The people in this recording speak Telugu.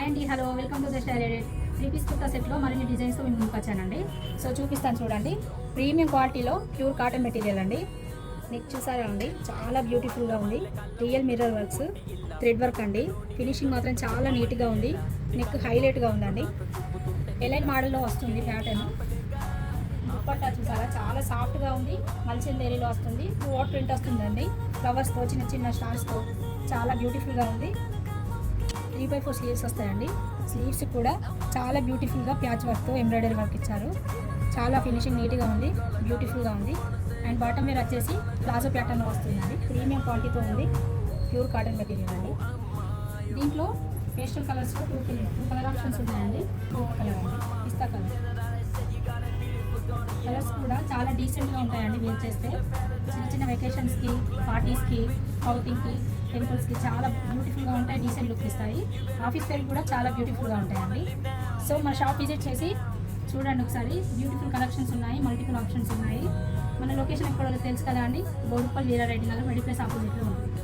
హాయ్ అండి, hello, welcome to the style edit. 3 piece kurta సెట్లో మరిన్ని డిజైన్స్తో మేము ముందుకు వచ్చానండి. సో చూపిస్తాను చూడండి. ప్రీమియం క్వాలిటీలో ప్యూర్ కాటన్ మెటీరియల్ అండి. నెక్ చూసారా అండి, చాలా బ్యూటిఫుల్గా ఉంది. Real mirror works, thread work అండి. ఫినిషింగ్ మాత్రం చాలా నీట్గా ఉంది. నెక్ హైలైట్గా ఉందండి. ఎలైన్ మోడల్లో వస్తుంది ప్యాటర్న్. దుపట్టా చూసారా, చాలా సాఫ్ట్గా ఉంది. మల్చిన్ ఏరియాలో వస్తుంది. త్రూఅవుట్ ప్రింట్ వస్తుందండి. ఫ్లవర్స్తో, చిన్న చిన్న స్టార్స్తో చాలా బ్యూటిఫుల్గా ఉంది. 3/4 స్లీవ్స్ వస్తాయండి. స్లీవ్స్ కూడా చాలా బ్యూటిఫుల్గా ప్యాచ్ వర్క్తో ఎంబ్రాయిడరీ వర్క్ ఇచ్చారు. చాలా ఫినిషింగ్ నీట్గా ఉంది, బ్యూటిఫుల్గా ఉంది. అండ్ బాటమ్ వేర్ వచ్చేసి ప్లాజో ప్యాటర్న్లో వస్తుందండి. ప్రీమియం క్వాలిటీతో ఉంది. ప్యూర్ కాటన్ మెటీరియల్ అండి. దీంట్లో పేస్టల్ కలర్స్లో టూ కలర్ ఆప్షన్స్ ఉన్నాయండి. కలర్ అండి, పిస్తా కలర్. కలర్స్ కూడా చాలా డీసెంట్గా ఉంటాయండి. వేర్ చేస్తే చిన్న చిన్న వెకేషన్స్కి, పార్టీస్కి, అవుటింగ్కి, టెంపుల్స్కి చాలా బ్యూటిఫుల్గా ఉంటాయి. డీసెంట్ లుక్ ఇస్తాయి. ఆఫీస్ వేర్ కూడా చాలా బ్యూటిఫుల్గా ఉంటాయండి. సో మన షాప్ విజిట్ చేసి చూడండి ఒకసారి. బ్యూటిఫుల్ కలెక్షన్స్ ఉన్నాయి, మల్టిపుల్ ఆప్షన్స్ ఉన్నాయి. మన లొకేషన్ ఎక్కడో తెలుసు కదా అండి. బోడుపల్లి వీరారెడ్డి నగర్, మెడిప్లస్ ఆపోజిట్లో ఉంటుంది.